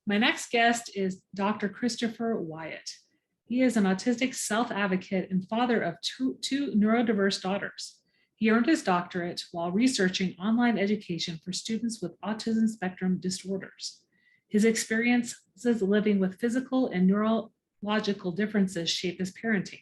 My next guest is Dr. Christopher Wyatt. He is an autistic self-advocate and father of two neurodiverse daughters. He earned his doctorate while researching online education for students with autism spectrum disorders. His experiences living with physical and neurological differences shape his parenting.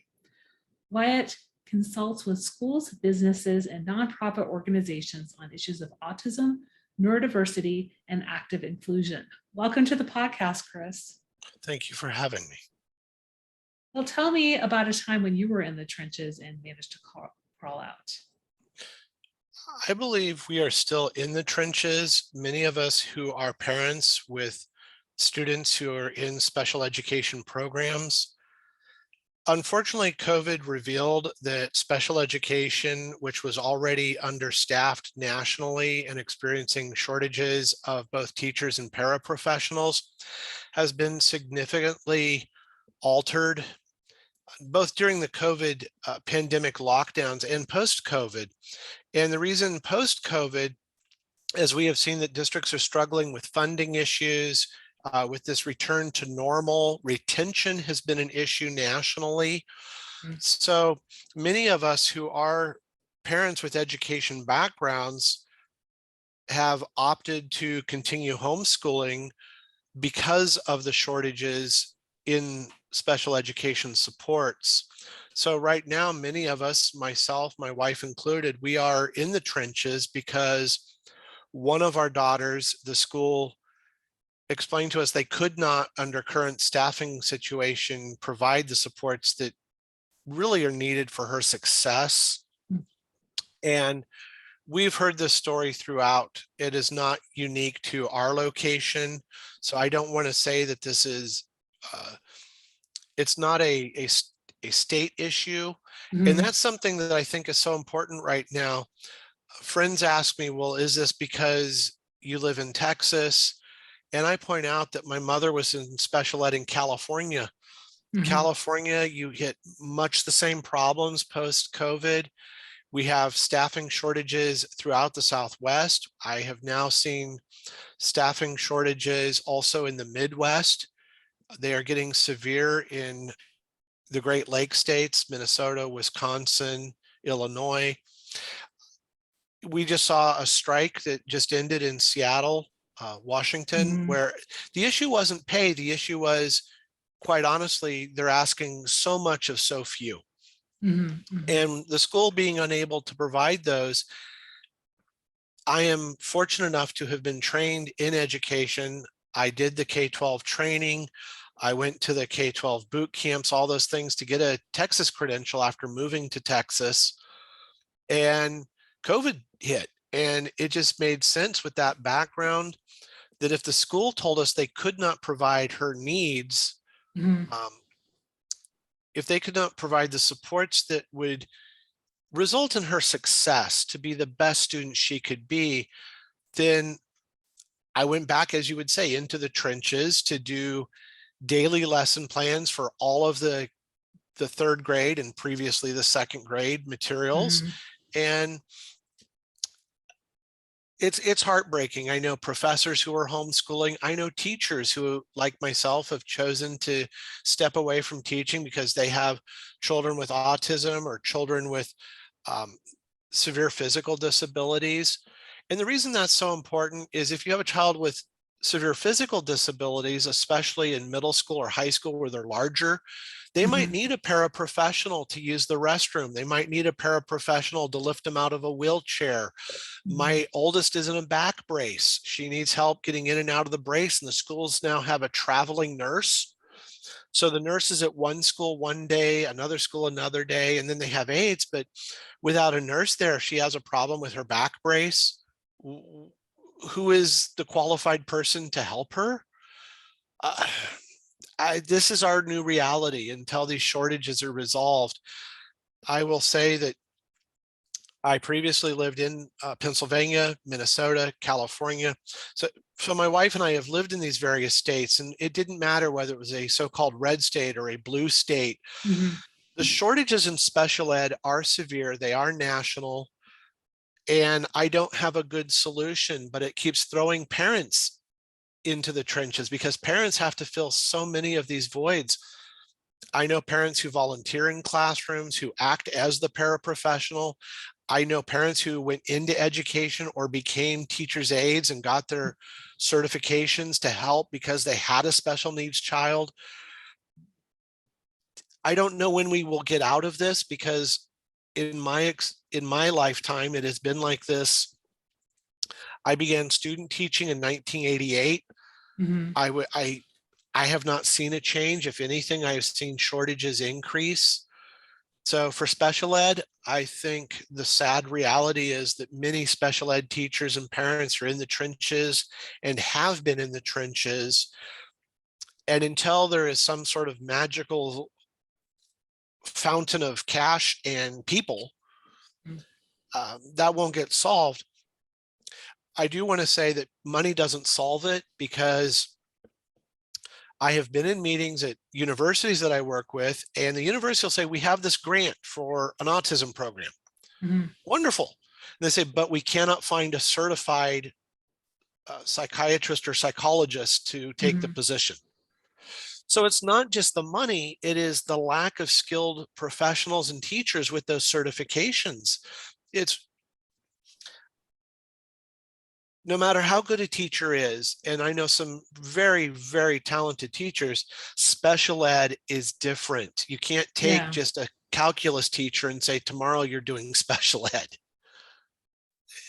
Wyatt consults with schools, businesses, and nonprofit organizations on issues of autism, neurodiversity, and active inclusion. Welcome to the podcast, Chris. Thank you for having me. Well, tell me about a time when you were in the trenches and managed to crawl out. I believe we are still in the trenches. Many of us who are parents with students who are in special education programs. Unfortunately, COVID revealed that special education, which was already understaffed nationally and experiencing shortages of both teachers and paraprofessionals, has been significantly altered both during the COVID pandemic lockdowns and post-COVID. And the reason post-COVID, as we have seen that districts are struggling with funding issues, with this return to normal, retention has been an issue nationally. So many of us who are parents with education backgrounds have opted to continue homeschooling because of the shortages in special education supports. So right now, many of us, myself, my wife included, we are in the trenches because one of our daughters, the school explained to us they could not, under current staffing situation, provide the supports that really are needed for her success. And we've heard this story throughout. It is not unique to our location. So I don't want to say that this is, it's not a state issue. And that's something that I think is so important right now. Friends ask me, well, is this because you live in Texas? And I point out that my mother was in special ed in California. California, you hit much the same problems post-COVID. We have staffing shortages throughout the Southwest. I have now seen staffing shortages also in the Midwest. They are getting severe in the Great Lakes states, Minnesota, Wisconsin, Illinois. We just saw a strike that just ended in Seattle, Washington, where the issue wasn't pay. The issue was, quite honestly, they're asking so much of so few. And the school being unable to provide those. I am fortunate enough to have been trained in education. I did the K-12 training. I went to the K-12 boot camps, all those things to get a Texas credential after moving to Texas. And COVID hit. And it just made sense with that background that if the school told us they could not provide her needs, if they could not provide the supports that would result in her success to be the best student she could be, then I went back, as you would say, into the trenches to do daily lesson plans for all of the third grade and previously the second grade materials. And it's heartbreaking. I know professors who are homeschooling. I know teachers who, like myself, have chosen to step away from teaching because they have children with autism or children with severe physical disabilities. And the reason that's so important is if you have a child with severe physical disabilities, especially in middle school or high school where they're larger, they might need a paraprofessional to use the restroom. They might need a paraprofessional to lift them out of a wheelchair. My oldest is in a back brace. She needs help getting in and out of the brace, and the schools now have a traveling nurse. So the nurse is at one school one day, another school another day, and then they have aides, but without a nurse there, if she has a problem with her back brace, who is the qualified person to help her? This is our new reality until these shortages are resolved. I will say that I previously lived in Pennsylvania, Minnesota, California. So my wife and I have lived in these various states, and it didn't matter whether it was a so-called red state or a blue state. The shortages in special ed are severe. They are national. And I don't have a good solution, but it keeps throwing parents into the trenches because parents have to fill so many of these voids. I know parents who volunteer in classrooms, who act as the paraprofessional. I know parents who went into education or became teachers' aides and got their certifications to help because they had a special needs child. I don't know when we will get out of this because in my lifetime, it has been like this. I began student teaching in 1988. Mhm. I have not seen a change. If anything, I have seen shortages increase. So for special ed, I think the sad reality is that many special ed teachers and parents are in the trenches and have been in the trenches. And until there is some sort of magical fountain of cash and people, Mm. that won't get solved. I do want to say that money doesn't solve it because I have been in meetings at universities that I work with, and the university will say, we have this grant for an autism program. Mhm. Wonderful. And they say, but we cannot find a certified psychiatrist or psychologist to take the Mhm. position. So it's not just the money, it is the lack of skilled professionals and teachers with those certifications. It's no matter how good a teacher is, and I know some very, very talented teachers, special ed is different. You can't take Yeah. just a calculus teacher and say, tomorrow you're doing special ed.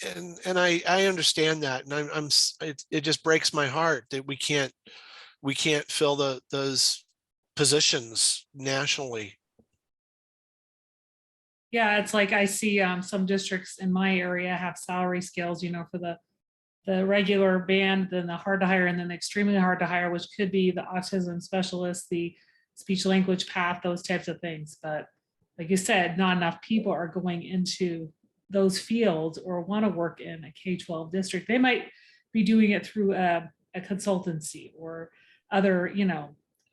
And I understand that. And it just breaks my heart that we can't fill those positions nationally. Yeah, it's like I see some districts in my area have salary scales, for the regular band, then the hard to hire, and then the extremely hard to hire, which could be the autism specialist, the speech language path, those types of things. But like you said, not enough people are going into those fields or want to work in a K-12 district. They might be doing it through a consultancy or other,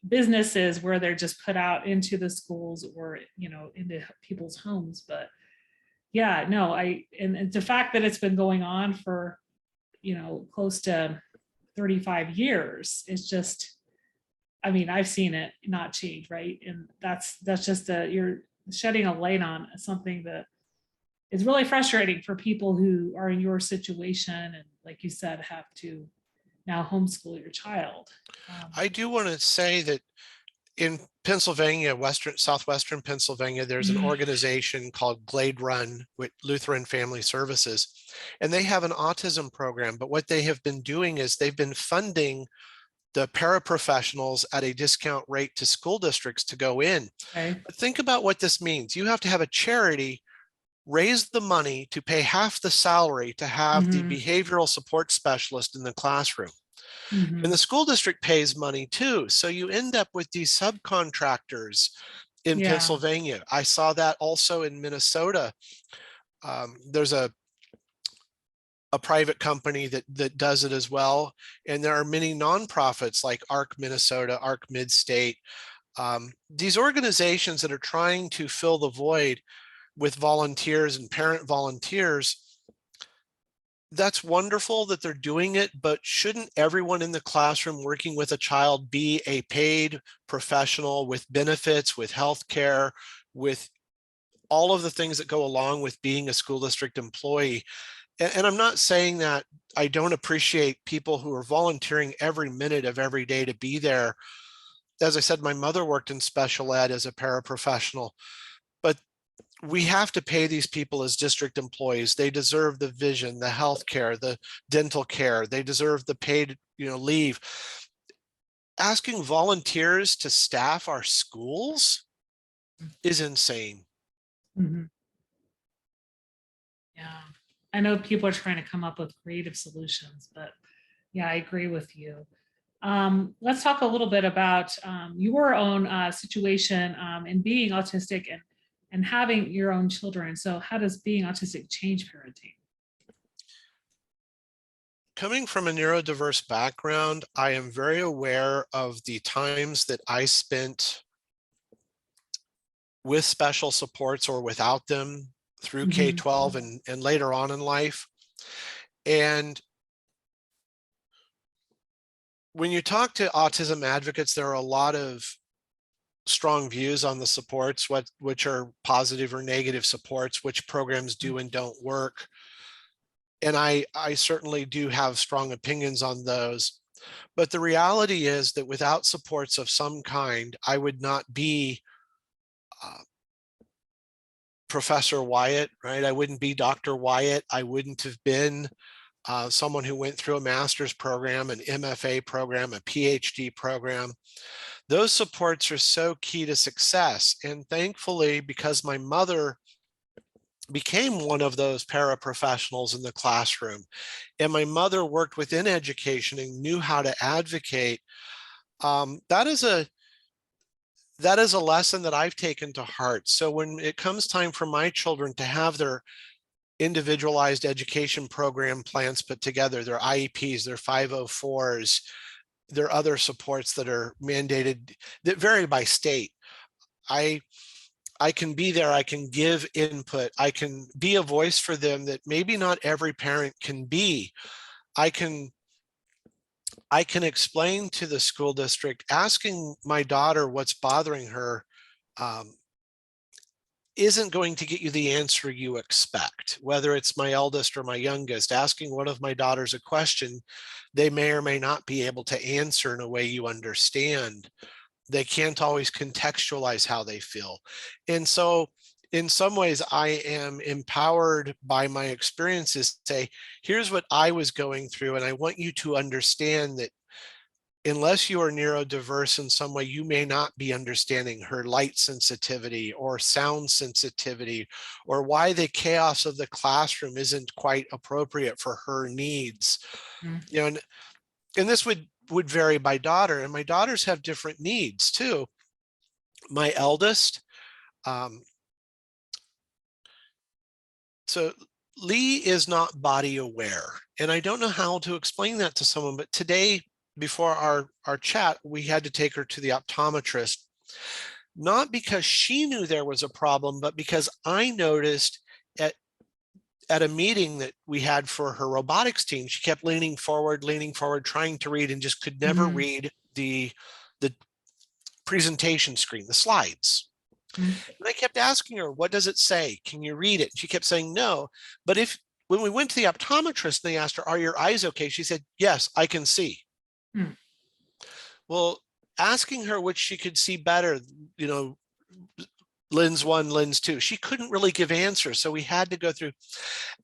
businesses where they're just put out into the schools or, into people's homes. But yeah, no, and the fact that it's been going on for close to 35 years. It's just, I mean, I've seen it not change, right? And that's just you're shedding a light on something that is really frustrating for people who are in your situation and, like you said, have to now homeschool your child. I do want to say that in Pennsylvania, southwestern Pennsylvania, there's an Mhm. organization called Glade Run with Lutheran Family Services, and they have an autism program. But what they have been doing is they've been funding the paraprofessionals at a discount rate to school districts to go in. Okay. But think about what this means. You have to have a charity raise the money to pay half the salary to have the Hmm. behavioral support specialist in the classroom. And Hmm. the school district pays money too. So you end up with these subcontractors in Yeah. Pennsylvania. I saw that also in Minnesota. There's a private company that does it as well. And there are many nonprofits like ARC Minnesota, ARC Midstate. These organizations that are trying to fill the void with volunteers and parent volunteers. That's wonderful that they're doing it, but shouldn't everyone in the classroom working with a child be a paid professional with benefits, with health care, with all of the things that go along with being a school district employee? And I'm not saying that I don't appreciate people who are volunteering every minute of every day to be there. As I said, my mother worked in special ed as a paraprofessional, but we have to pay these people as district employees. They deserve the vision, the health care, the dental care. They deserve the paid, leave. Asking volunteers to staff our schools is insane. Hmm. Yeah. I know people are trying to come up with creative solutions, but yeah, I agree with you. Let's talk a little bit about your own situation in being autistic and having your own children. So how does being autistic change parenting? Coming from a neurodiverse background, I am very aware of the times that I spent with special supports or without them through Mhm. K-12 and later on in life. And when you talk to autism advocates, there are a lot of strong views on the supports, which are positive or negative supports, which programs do and don't work. And I certainly do have strong opinions on those. But the reality is that without supports of some kind, I would not be uh, Professor Wyatt, right? I wouldn't be Dr. Wyatt. I wouldn't have been someone who went through a master's program, an MFA program, a PhD program. Those supports are so key to success. And thankfully, because my mother became one of those paraprofessionals in the classroom, and my mother worked within education and knew how to advocate, that is a lesson that I've taken to heart. So when it comes time for my children to have their individualized education program plans put together, their IEPs, their 504s, their other supports that are mandated that vary by state, I can be there, I can give input, I can be a voice for them that maybe not every parent can be. I can explain to the school district, asking my daughter what's bothering her isn't going to get you the answer you expect. Whether it's my eldest or my youngest, asking one of my daughters a question they may or may not be able to answer in a way you understand. They can't always contextualize how they feel. And so in some ways, I am empowered by my experiences to say, here's what I was going through. And I want you to understand that unless you are neurodiverse in some way, you may not be understanding her light sensitivity or sound sensitivity, or why the chaos of the classroom isn't quite appropriate for her needs. Mm. You know, and this would vary by daughter, and my daughters have different needs too. My eldest, so Lee is not body aware, and I don't know how to explain that to someone, but today before our chat, we had to take her to the optometrist, not because she knew there was a problem, but because I noticed at a meeting that we had for her robotics team, she kept leaning forward, trying to read, and just could never Mhm. read the presentation screen, the slides. Mm. And I kept asking her, what does it say? Can you read it? She kept saying no. But when we went to the optometrist and they asked her, are your eyes okay? She said, yes, I can see. Mm. Well, asking her which she could see better, you know, lens 1, lens 2, she couldn't really give answers. So we had to go through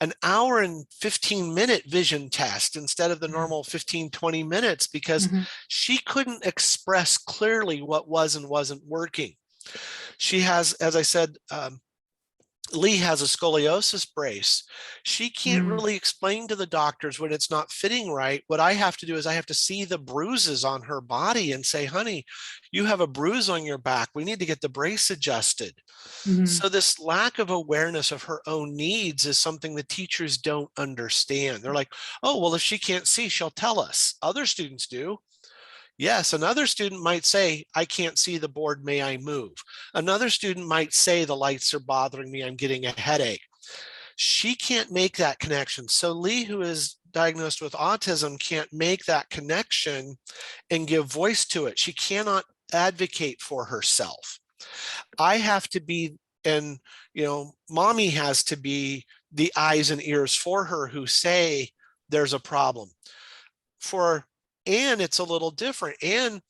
an hour and 15-minute vision test instead of the normal 15, 20 minutes because Mhm. she couldn't express clearly what was and wasn't working. She has, as I said, Lee has a scoliosis brace. She can't Mm. really explain to the doctors when it's not fitting right. What I have to do is I have to see the bruises on her body and say, honey, you have a bruise on your back. We need to get the brace adjusted. Mhm. So this lack of awareness of her own needs is something the teachers don't understand. They're like, oh, well, if she can't see, she'll tell us. Other students do. Yes, another student might say, I can't see the board, may I move? Another student might say, the lights are bothering me, I'm getting a headache. She can't make that connection. So Lee, who is diagnosed with autism, can't make that connection and give voice to it. She cannot advocate for herself. I have to be, and mommy has to be the eyes and ears for her who say there's a problem. For Anne, it's a little different. Anne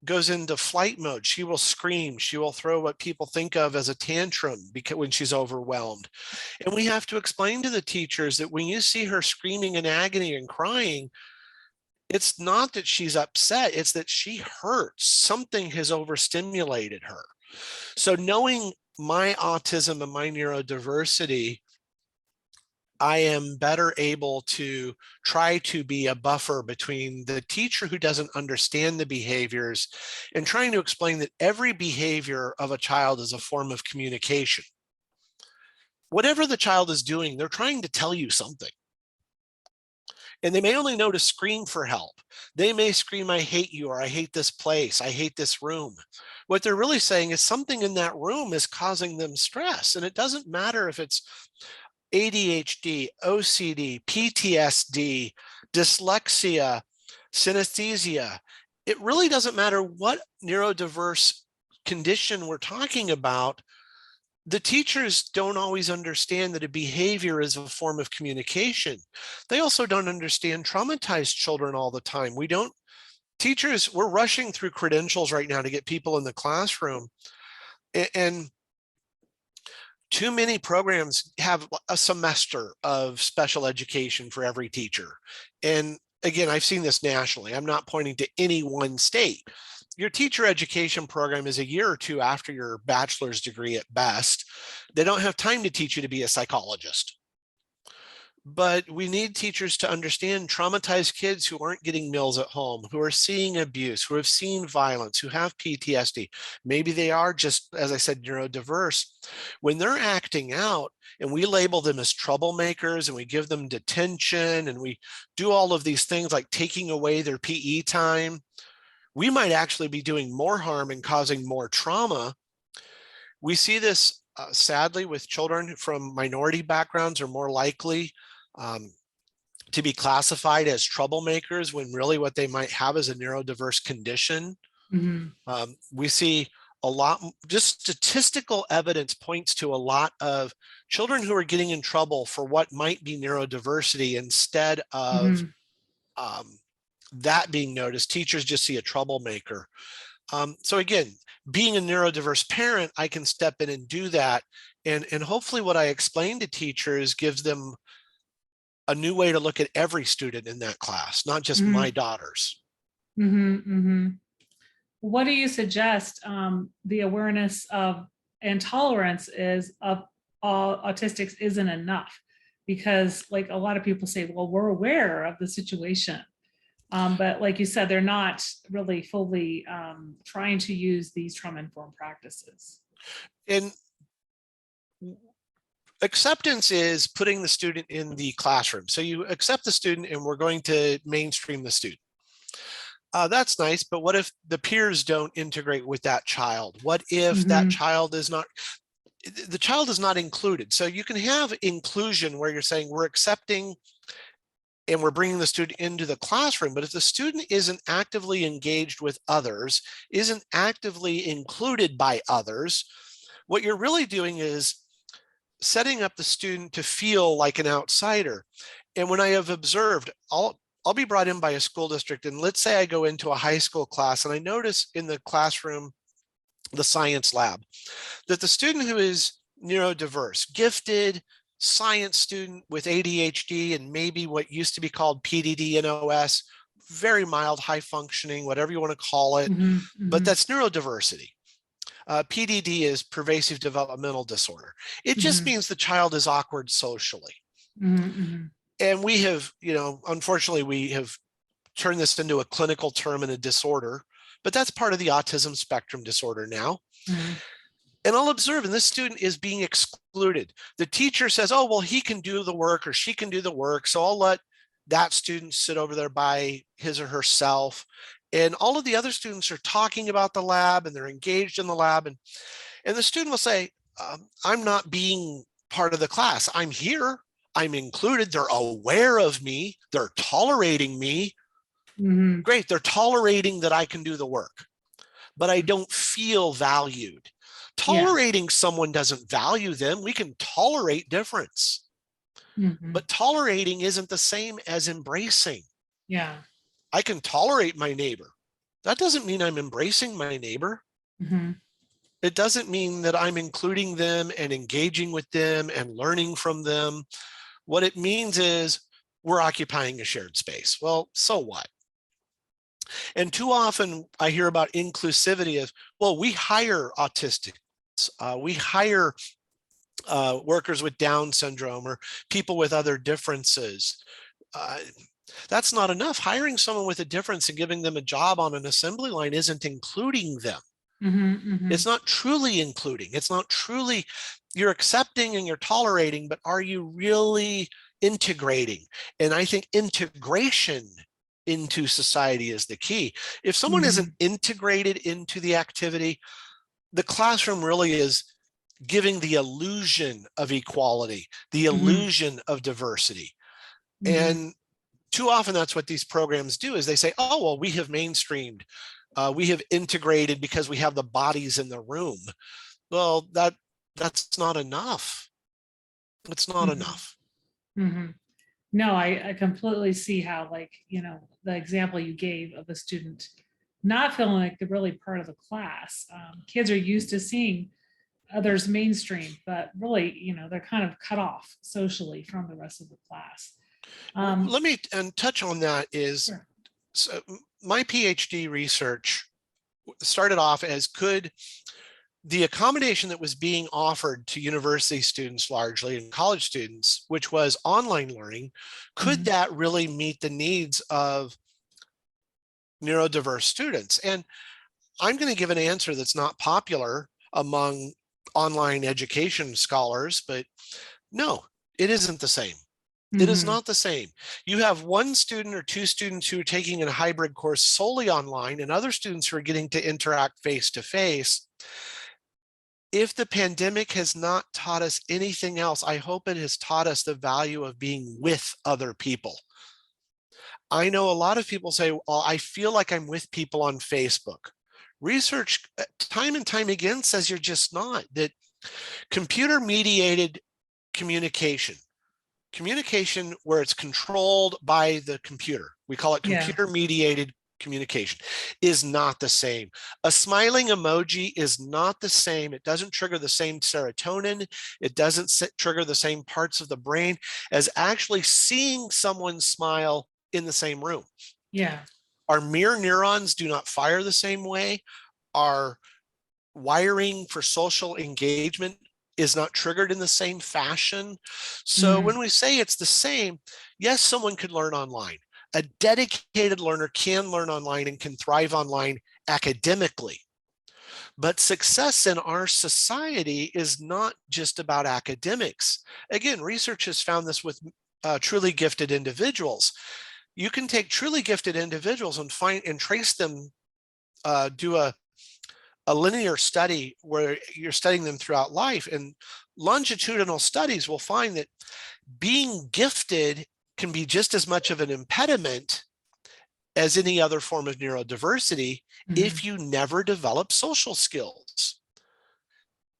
goes into flight mode. She will scream. She will throw what people think of as a tantrum because when she's overwhelmed. And we have to explain to the teachers that when you see her screaming in agony and crying, it's not that she's upset, it's that she hurts. Something has overstimulated her. So knowing my autism and my neurodiversity, I am better able to try to be a buffer between the teacher who doesn't understand the behaviors and trying to explain that every behavior of a child is a form of communication. Whatever the child is doing, they're trying to tell you something. And they may only know to scream for help. They may scream, I hate you, or I hate this place, I hate this room. What they're really saying is something in that room is causing them stress. And it doesn't matter if it's ADHD, OCD, PTSD, dyslexia, synesthesia. It really doesn't matter what neurodiverse condition we're talking about. The teachers don't always understand that a behavior is a form of communication. They also don't understand traumatized children all the time. Teachers, we're rushing through credentials right now to get people in the classroom. And too many programs have a semester of special education for every teacher. And again, I've seen this nationally. I'm not pointing to any one state. Your teacher education program is a year or two after your bachelor's degree at best. They don't have time to teach you to be a psychologist. But we need teachers to understand traumatized kids who aren't getting meals at home, who are seeing abuse, who have seen violence, who have PTSD. Maybe they are just, as I said, neurodiverse. When they're acting out and we label them as troublemakers and we give them detention and we do all of these things like taking away their PE time, we might actually be doing more harm and causing more trauma. We see this sadly with children from minority backgrounds are more likely to be classified as troublemakers when really what they might have is a neurodiverse condition. We see a lot, just statistical evidence points to a lot of children who are getting in trouble for what might be neurodiversity instead of that being noticed. Teachers just see a troublemaker. So again, being a neurodiverse parent, I can step in and do that. And hopefully what I explain to teachers gives them a new way to look at every student in that class, not just my daughters. What do you suggest the awareness of and tolerance is of all autistics isn't enough? Because like a lot of people say, well, we're aware of the situation. But like you said, they're not really fully trying to use these trauma-informed practices. And acceptance is putting the student in the classroom. So you accept the student and we're going to mainstream the student. That's nice, but what if the peers don't integrate with that child? What if that child is not, the child is not included? So you can have inclusion where you're saying we're accepting and we're bringing the student into the classroom, but if the student isn't actively engaged with others, isn't actively included by others, what you're really doing is setting up the student to feel like an outsider. And when I have observed, I'll be brought in by a school district, and let's say I go into a high school class and I notice in the classroom, the science lab, that the student who is neurodiverse, gifted, science student with ADHD and maybe what used to be called PDD, NOS, very mild, high functioning, whatever you want to call it, but that's neurodiversity. PDD is pervasive developmental disorder. It just means the child is awkward socially. And we have, unfortunately, we have turned this into a clinical term and a disorder, but that's part of the autism spectrum disorder now. And I'll observe, and this student is being excluded. The teacher says, oh, well, he can do the work or she can do the work, so I'll let that student sit over there by his or herself. And all of the other students are talking about the lab and they're engaged in the lab. And the student will say, I'm not being part of the class. I'm here. I'm included. They're aware of me. They're tolerating me. Great. They're tolerating that I can do the work, but I don't feel valued. Tolerating someone doesn't value them. We can tolerate difference, but tolerating isn't the same as embracing. I can tolerate my neighbor. That doesn't mean I'm embracing my neighbor. It doesn't mean that I'm including them and engaging with them and learning from them. What it means is we're occupying a shared space. Well, so what? And too often I hear about inclusivity as, well, we hire autistics, we hire workers with Down syndrome or people with other differences. That's not enough. Hiring someone with a difference and giving them a job on an assembly line isn't including them. It's not truly including. It's not truly, you're accepting and you're tolerating, but are you really integrating? And I think integration into society is the key. If someone isn't integrated into the activity, the classroom really is giving the illusion of equality, the illusion of diversity. And too often that's what these programs do, is they say, oh, well, we have mainstreamed, we have integrated because we have the bodies in the room. Well, that's not enough. It's not Mhm. enough. Mhm. No, I completely see how, like, the example you gave of the student not feeling like they're really part of the class. Kids are used to seeing others mainstream, but really, they're kind of cut off socially from the rest of the class. Let me touch on that. Is Sure. so my PhD research started off as, could the accommodation that was being offered to university students largely and college students, which was online learning, could Mhm. that really meet the needs of neurodiverse students? And I'm going to give an answer that's not popular among online education scholars, but no, it isn't the same. It is Mhm. not the same. You have one student or two students who are taking a hybrid course solely online, and other students who are getting to interact face to face. If the pandemic has not taught us anything else, I hope it has taught us the value of being with other people. I know a lot of people say, well, I feel like I'm with people on Facebook. Research time and time again says you're just not. That computer mediated communication, communication where it's controlled by the computer, we call it Yeah. computer mediated communication, is not the same. A smiling emoji is not the same. It doesn't trigger the same serotonin. It doesn't trigger the same parts of the brain as actually seeing someone smile in the same room. Yeah. Our mirror neurons do not fire the same way. Our wiring for social engagement is not triggered in the same fashion. So when Mhm. we say it's the same, yes, someone could learn online. A dedicated learner can learn online and can thrive online academically. But success in our society is not just about academics. Again, research has found this with truly gifted individuals. You can take truly gifted individuals and find and trace them, do a linear study where you're studying them throughout life, and longitudinal studies will find that being gifted can be just as much of an impediment as any other form of neurodiversity Mhm. if you never develop social skills.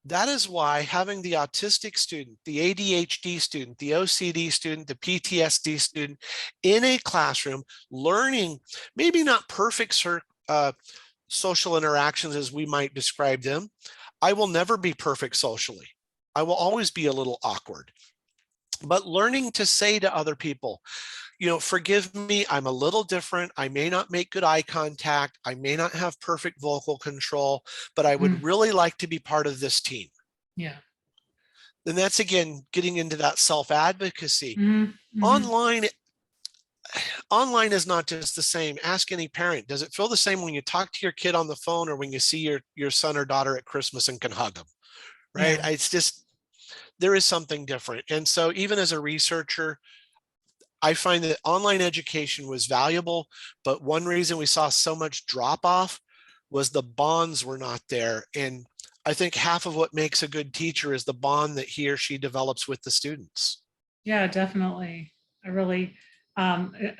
That is why having the autistic student, the ADHD student, the OCD student, the PTSD student in a classroom learning, maybe not perfect social interactions as we might describe them. I will never be perfect socially. I will always be a little awkward. But learning to say to other people, forgive me, I'm a little different. I may not make good eye contact. I may not have perfect vocal control, but I would Mhm. really like to be part of this team. Yeah. Then that's again getting into that self-advocacy. Mhm. Mhm. Online, online is not just the same. Ask any parent, does it feel the same when you talk to your kid on the phone or when you see your son or daughter at Christmas and can hug them? Right? Yeah. It's just, there is something different. And so even as a researcher, I find that online education was valuable, but one reason we saw so much drop off was the bonds were not there. And I think half of what makes a good teacher is the bond that he or she develops with the students. Yeah, definitely. I really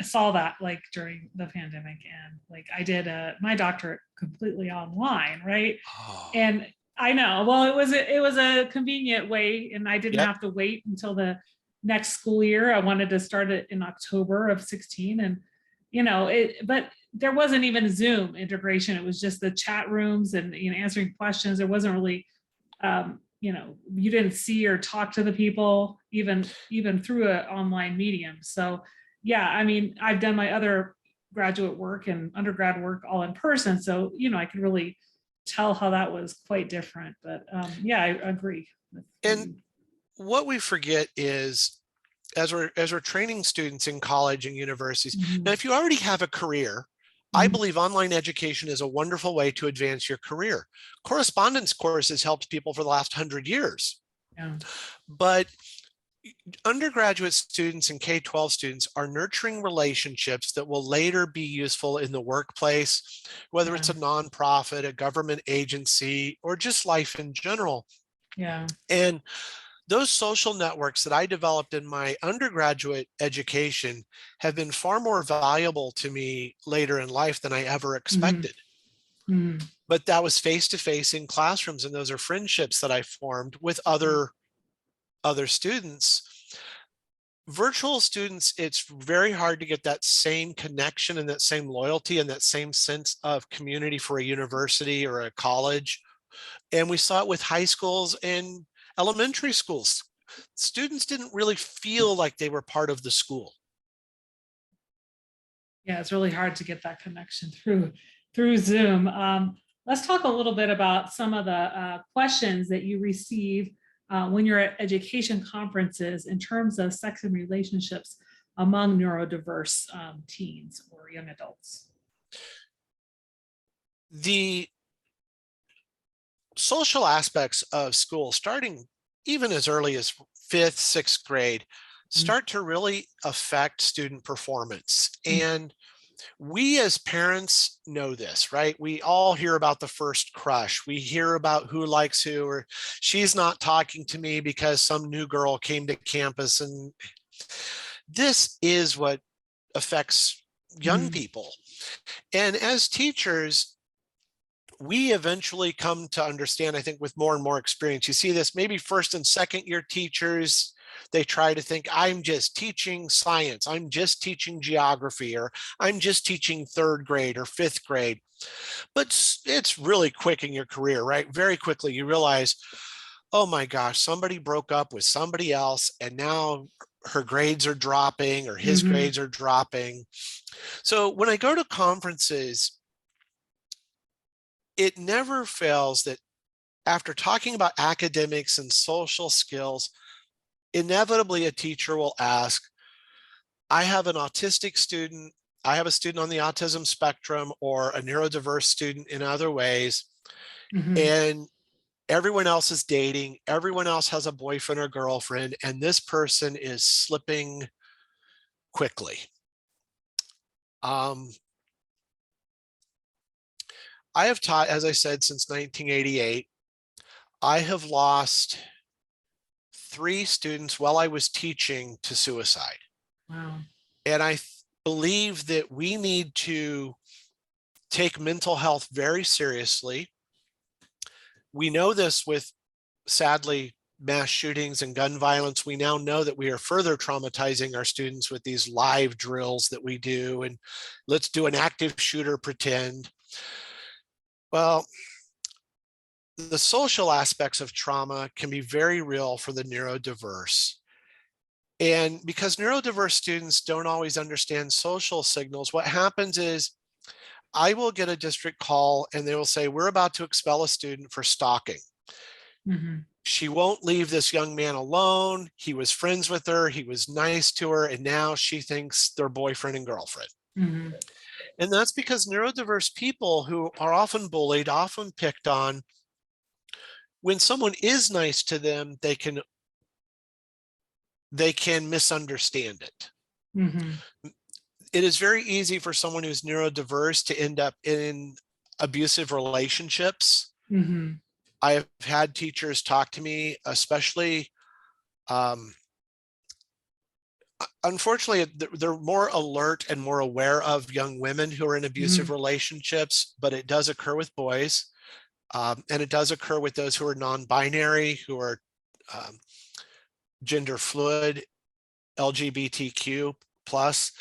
saw that, like, during the pandemic, and like I did my doctorate completely online, right? Oh, And I know, well, it was a convenient way, and I didn't yep. have to wait until the next school year. I wanted to start it in October of 16, and but there wasn't even Zoom integration. It was just the chat rooms and answering questions. There wasn't really you didn't see or talk to the people even through an online medium. So yeah, I mean, I've done my other graduate work and undergrad work all in person, so I could really tell how that was quite different. But yeah, I agree with And you. what we forget is, as we're training students in college and universities. Now, Mhm. if you already have a career, I Mhm. believe online education is a wonderful way to advance your career. Correspondence courses helped people for the last 100 years. Yeah. But undergraduate students and K-12 students are nurturing relationships that will later be useful in the workplace, whether Yeah. it's a nonprofit, a government agency, or just life in general. Yeah. And those social networks that I developed in my undergraduate education have been far more valuable to me later in life than I ever Mhm. expected. Mhm. But that was face to face in classrooms, and those are friendships that I formed with Mhm. other students. Virtual students, it's very hard to get that same connection and that same loyalty and that same sense of community for a university or a college. And we saw it with high schools and elementary schools. Students didn't really feel like they were part of the school. Yeah, it's really hard to get that connection through Zoom. Let's talk a little bit about some of the questions that you receive when you're at education conferences in terms of sex and relationships among neurodiverse teens or young adults. The social aspects of school, starting even as early as fifth, sixth grade, Mhm. start to really affect student performance. Mhm. And we as parents know this, right? We all hear about the first crush. We hear about who likes who, or she's not talking to me because some new girl came to campus. And this is what affects young Mhm. people. And as teachers, we eventually come to understand, I think, with more and more experience. You see this maybe first and second year teachers, they try to think, I'm just teaching science, I'm just teaching geography, or I'm just teaching third grade or fifth grade. But it's really quick in your career, right? Very quickly, you realize, oh my gosh, somebody broke up with somebody else, and now her grades are dropping or his Mhm. grades are dropping. So when I go to conferences, it never fails that after talking about academics and social skills, inevitably a teacher will ask, I have an autistic student, I have a student on the autism spectrum or a neurodiverse student in other ways, Mhm. and everyone else is dating, everyone else has a boyfriend or girlfriend, and this person is slipping quickly. Um, I have taught, as I said, since 1988. I have lost 3 students while I was teaching to suicide. Wow. And I believe that we need to take mental health very seriously. We know this with, sadly, mass shootings and gun violence. We now know that we are further traumatizing our students with these live drills that we do. And let's do an active shooter pretend. Well, the social aspects of trauma can be very real for the neurodiverse. And because neurodiverse students don't always understand social signals, what happens is I will get a district call and they will say, we're about to expel a student for stalking. Mhm. She won't leave this young man alone. He was friends with her. He was nice to her. And now she thinks they're boyfriend and girlfriend. Mhm. And that's because neurodiverse people who are often bullied, often picked on, when someone is nice to them, they can misunderstand it. Mhm. It is very easy for someone who's neurodiverse to end up in abusive relationships. Mhm. I have had teachers talk to me, especially, um, unfortunately, they're more alert and more aware of young women who are in abusive Mhm. relationships, but it does occur with boys. And it does occur with those who are non-binary, who are um, gender fluid, LGBTQ plus.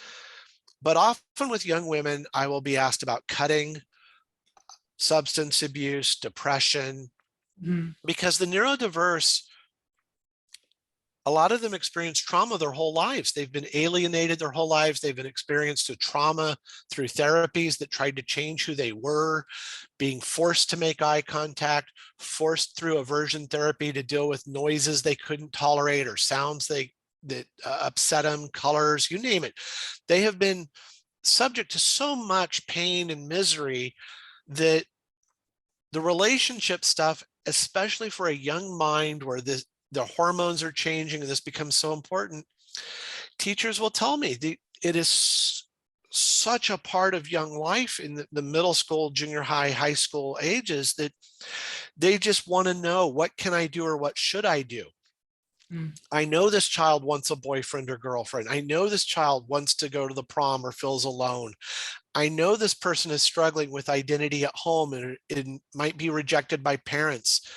But often with young women, I will be asked about cutting, substance abuse, depression, Mhm. because the neurodiverse, a lot of them experience trauma their whole lives. They've been alienated their whole lives. They've been experienced a trauma through therapies that tried to change who they were, being forced to make eye contact, forced through aversion therapy to deal with noises they couldn't tolerate or sounds that upset them, colors, you name it. They have been subject to so much pain and misery that the relationship stuff, especially for a young mind where the hormones are changing and this becomes so important, teachers will tell me it is such a part of young life in the middle school, junior high, high school ages that they just want to know, what can I do or what should I do? Mm. I know this child wants a boyfriend or girlfriend. I know this child wants to go to the prom or feels alone. I know this person is struggling with identity at home and it might be rejected by parents.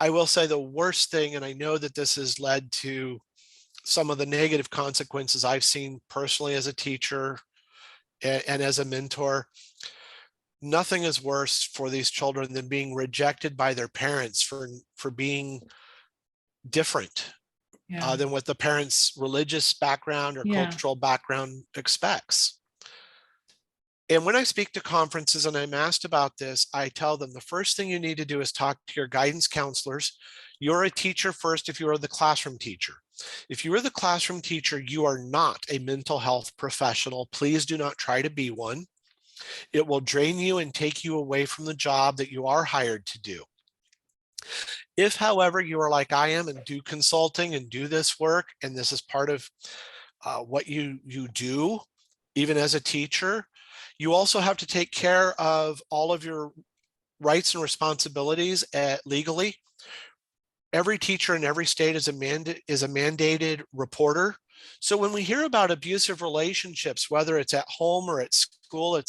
I will say the worst thing, and I know that this has led to some of the negative consequences I've seen personally as a teacher and as a mentor. Nothing is worse for these children than being rejected by their parents for being different Yeah. than what the parents' religious background or Yeah. cultural background expects. And when I speak to conferences and I'm asked about this, I tell them the first thing you need to do is talk to your guidance counselors. You're a teacher first if you are the classroom teacher. If you are the classroom teacher, you are not a mental health professional. Please do not try to be one. It will drain you and take you away from the job that you are hired to do. If, however, you are like I am and do consulting and do this work, and this is part of what you do, even as a teacher, you also have to take care of all of your rights and responsibilities legally. Every teacher in every state is a mandated reporter. So when we hear about abusive relationships, whether it's at home or at school,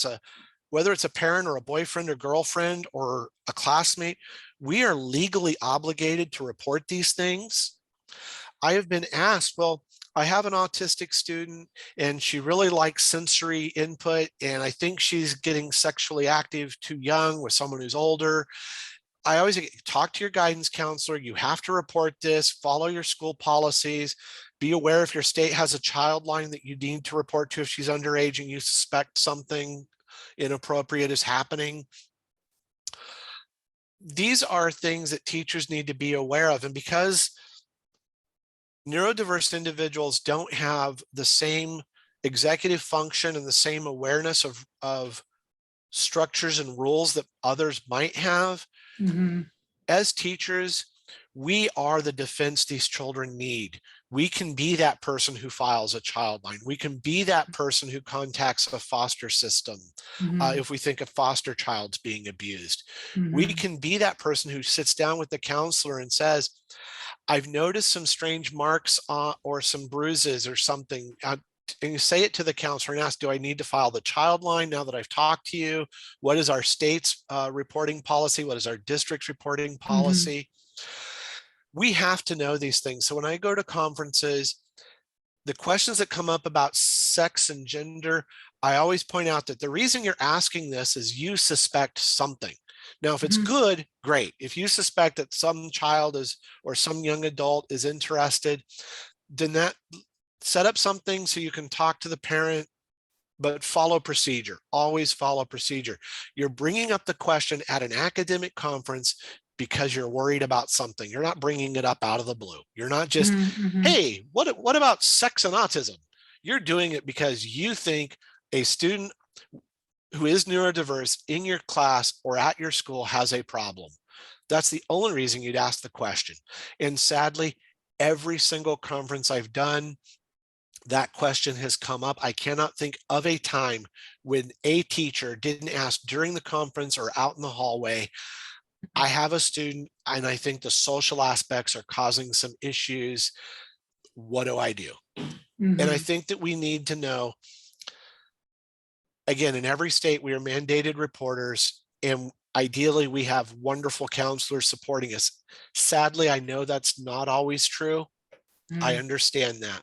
whether it's a parent or a boyfriend or girlfriend or a classmate, we are legally obligated to report these things. I have been asked, well, I have an autistic student and she really likes sensory input, and I think she's getting sexually active too young with someone who's older. I always say, talk to your guidance counselor. You have to report this, follow your school policies, be aware if your state has a child line that you need to report to if she's underage and you suspect something inappropriate is happening. These are things that teachers need to be aware of. And because neurodiverse individuals don't have the same executive function and the same awareness of structures and rules that others might have, Mm-hmm. as teachers, we are the defense these children need. We can be that person who files a child line. We can be that person who contacts a foster system Mm-hmm. if we think a foster child's being abused. We Mm-hmm. can be that person who sits down with the counselor and says, I've noticed some strange marks or some bruises or something. And you say it to the counselor and ask, do I need to file the child line now that I've talked to you? What is our state's reporting policy? What is our district's reporting Mm-hmm. policy? We have to know these things. So when I go to conferences, the questions that come up about sex and gender, I always point out that the reason you're asking this is you suspect something. Now, if it's Mm-hmm. good, great. If you suspect that some child is or some young adult is interested, then that set up something so you can talk to the parent, but follow procedure. Always follow procedure. You're bringing up the question at an academic conference because you're worried about something. You're not bringing it up out of the blue. You're not just, Mm-hmm. hey, what about sex and autism? You're doing it because you think a student who is neurodiverse in your class or at your school has a problem. That's the only reason you'd ask the question. And sadly, every single conference I've done, that question has come up. I cannot think of a time when a teacher didn't ask during the conference or out in the hallway, I have a student and I think the social aspects are causing some issues. What do I do? And I Mm-hmm. think that we need to know, again, in every state, we are mandated reporters, and ideally we have wonderful counselors supporting us. Sadly, I know that's not always true. I Mm-hmm. understand that.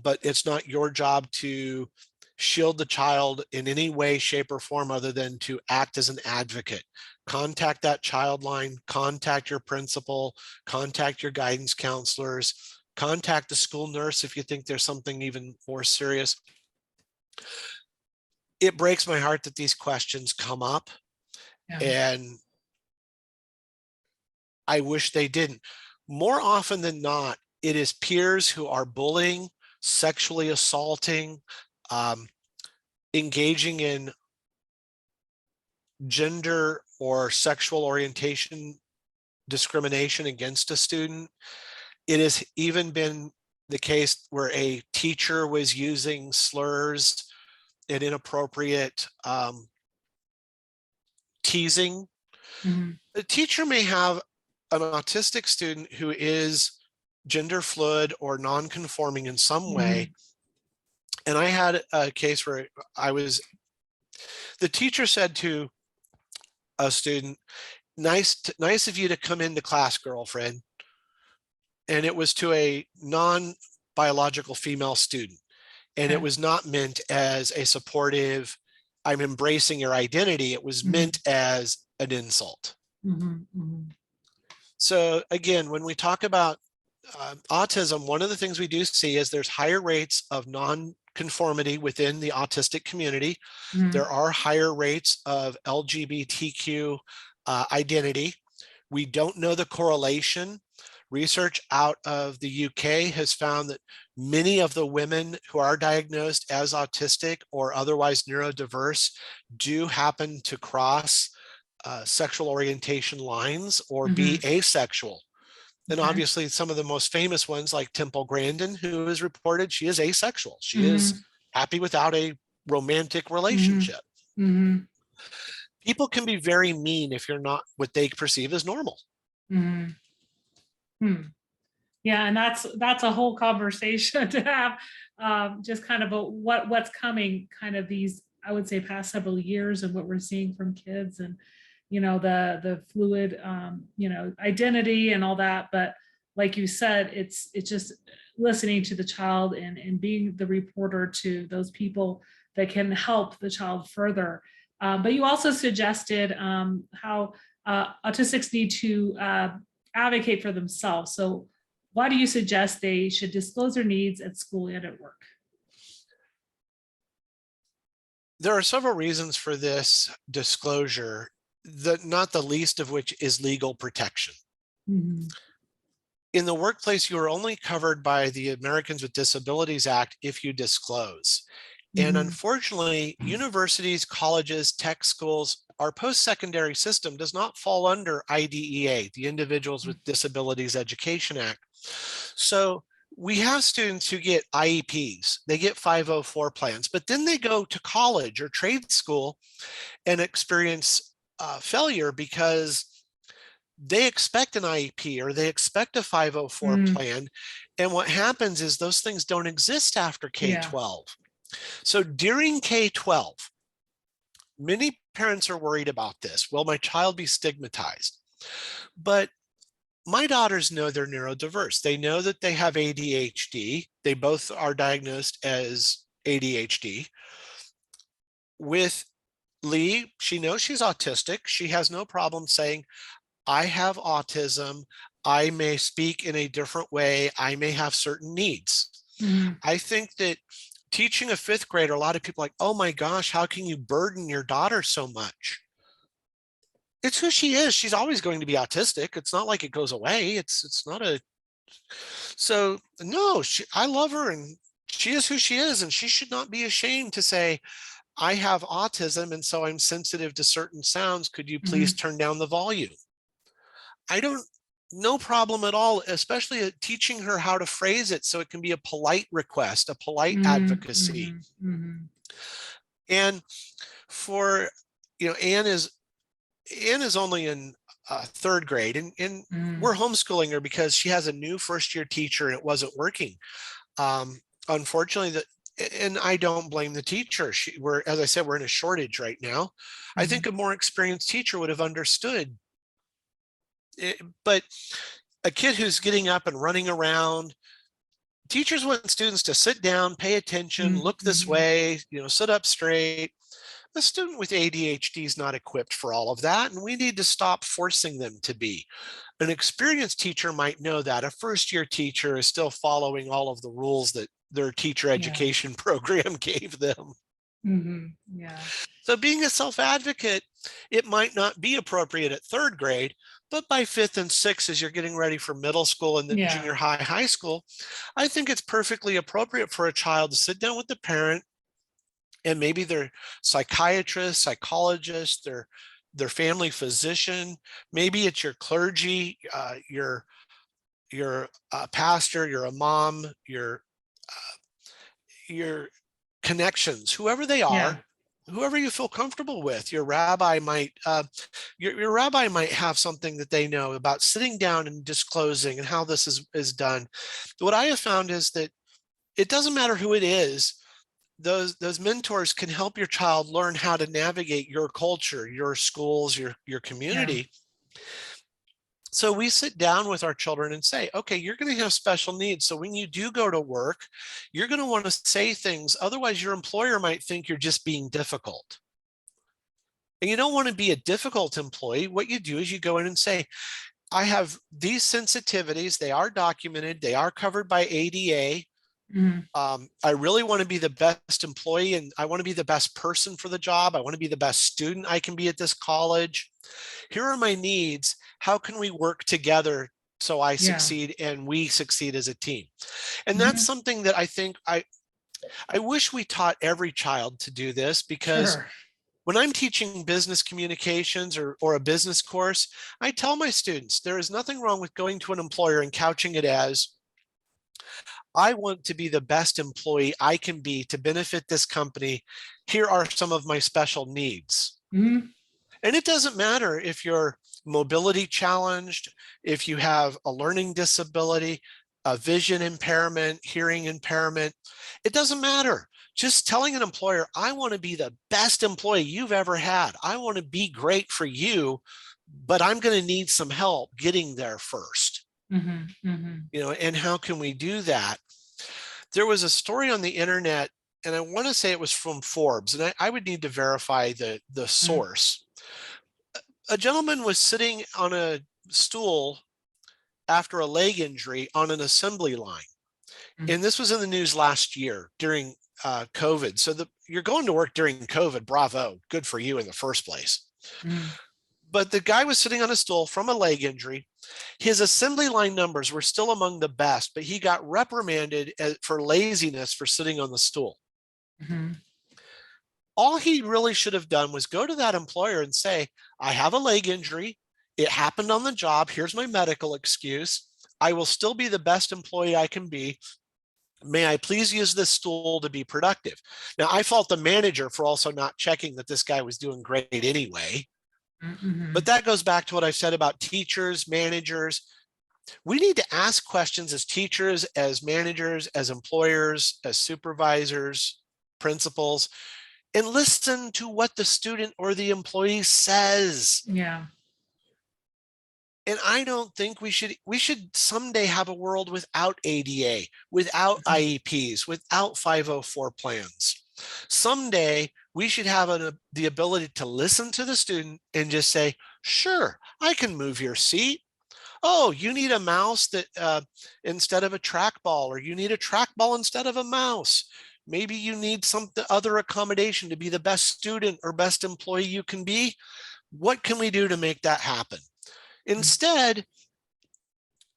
But it's not your job to shield the child in any way, shape, or form other than to act as an advocate. Contact that child line, contact your principal, contact your guidance counselors, contact the school nurse if you think there's something even more serious. It breaks my heart that these questions come up, Yeah. and I wish they didn't. More often than not, it is peers who are bullying, sexually assaulting, um, engaging in gender or sexual orientation discrimination against a student. It has even been the case where a teacher was using slurs and inappropriate teasing. Mm-hmm. The teacher may have an autistic student who is gender fluid or non-conforming in some way. Mhm. And I had a case where the teacher said to a student, nice of you to come into class, girlfriend. And it was to a non-biological female student. And it Okay. was not meant as a supportive, I'm embracing your identity. It was Mhm. meant as an insult. Mhm. Mhm. So again, when we talk about autism, one of the things we do see is there's higher rates of non-conformity within the autistic community. There Mhm. are higher rates of LGBTQ identity. We don't know the correlation. Research out of the UK has found that many of the women who are diagnosed as autistic or otherwise neurodiverse do happen to cross sexual orientation lines or be Mhm. asexual. And Okay. obviously, some of the most famous ones, like Temple Grandin, who is reported she is asexual. She is Mhm. happy without a romantic Mhm. relationship. Mhm. People can be very mean if you're not what they perceive as normal. Mhm. Hmm. Yeah, and that's a whole conversation to have. Just kind of a what's coming, kind of these, I would say, past several years, and what we're seeing from kids, and the fluid, identity and all that. But like you said, it's just listening to the child, and being the reporter to those people that can help the child further. But you also suggested how autistics need to advocate for themselves. So why do you suggest they should disclose their needs at school and at work? There are several reasons for this disclosure, not the least of which is legal protection. Mhm. In the workplace, you are only covered by the Americans with Disabilities Act if you disclose. And Mhm. unfortunately, universities, colleges, tech schools, our post-secondary system does not fall under IDEA, the Individuals with Disabilities Education Act. So we have students who get IEPs, they get 504 plans, but then they go to college or trade school and experience failure because they expect an IEP or they expect a 504 Mm. plan. And what happens is those things don't exist after Yeah. K-12. So during K-12, many parents are worried about this. Will my child be stigmatized? But my daughters know they're neurodiverse. They know that they have ADHD. They both are diagnosed as ADHD. With Lee, she knows she's autistic. She has no problem saying, I have autism. I may speak in a different way. I may have certain needs. Mhm. I think that teaching a fifth grader, a lot of people are like, oh my gosh, how can you burden your daughter so much? It's who she is. She's always going to be autistic. It's not like it goes away. It's not a so no, I love her and she is who she is, and she should not be ashamed to say, I have autism and so I'm sensitive to certain sounds. Could you please Mhm. turn down the volume? I don't, no problem at all, especially at teaching her how to phrase it so it can be a polite request, a polite Mhm. advocacy. Mhm. Mhm. And for, Anne is only in third grade, and we're Mhm. homeschooling her because she has a new first year teacher and it wasn't working. Unfortunately, and I don't blame the teacher. As I said, we're in a shortage right now. I think Mhm. a more experienced teacher would have understood. But a kid who's getting up and running around, teachers want students to sit down, pay attention, Mhm. look this Mhm. way, sit up straight. A student with ADHD is not equipped for all of that, and we need to stop forcing them to be. An experienced teacher might know that. A first year teacher is still following all of the rules that their teacher Yeah. education program gave them. Mhm. Yeah. So being a self-advocate, it might not be appropriate at third grade, but by fifth and sixth, as you're getting ready for middle school and then Yeah. junior high, high school, I think it's perfectly appropriate for a child to sit down with the parent and maybe their psychiatrist, psychologist, their family physician. Maybe it's your clergy, your pastor, you're a mom, your connections, whoever they Yeah. are. whoever you feel comfortable with. Your rabbi might your rabbi might have something that they know about sitting down and disclosing and how this is done. What I have found is that it doesn't matter who it is. Those mentors can help your child learn how to navigate your culture, your schools, your Yeah. community. So we sit down with our children and say, okay, you're going to have special needs. So when you do go to work, you're going to want to say things. Otherwise, your employer might think you're just being difficult. And you don't want to be a difficult employee. What you do is you go in and say, I have these sensitivities. They are documented. They are covered by ADA. Mhm. I really want to be the best employee, and I want to be the best person for the job. I want to be the best student I can be at this college. Here are my needs. How can we work together so I Yeah. succeed and we succeed as a team? And that's Mhm. something that I think I wish we taught every child to do this, because Sure. when I'm teaching business communications or a business course, I tell my students there is nothing wrong with going to an employer and couching it as, I want to be the best employee I can be to benefit this company. Here are some of my special needs. Mhm. And it doesn't matter if you're mobility challenged, if you have a learning disability, a vision impairment, hearing impairment, it doesn't matter. Just telling an employer, I want to be the best employee you've ever had. I want to be great for you, but I'm going to need some help getting there first. Mhm. Mhm. And how can we do that? There was a story on the internet, and I want to say it was from Forbes, and I would need to verify the Mhm. source. A gentleman was sitting on a stool after a leg injury on an assembly line. Mhm. And this was in the news last year during COVID. So you're going to work during COVID. Bravo. Good for you in the first place. Mhm. But the guy was sitting on a stool from a leg injury. His assembly line numbers were still among the best, but he got reprimanded for laziness for sitting on the stool. Mhm. All he really should have done was go to that employer and say, I have a leg injury. It happened on the job. Here's my medical excuse. I will still be the best employee I can be. May I please use this stool to be productive? Now, I fault the manager for also not checking that this guy was doing great anyway. But Mhm. that goes back to what I said about teachers, managers. We need to ask questions as teachers, as managers, as employers, as supervisors, principals, and listen to what the student or the employee says. Yeah. And I don't think we should someday have a world without ADA, without Mhm. IEPs, without 504 plans. Someday we should have the ability to listen to the student and just say, sure, I can move your seat. Oh, you need a mouse that instead of a trackball, or you need a trackball instead of a mouse. Maybe you need some other accommodation to be the best student or best employee you can be. What can we do to make that happen? Instead,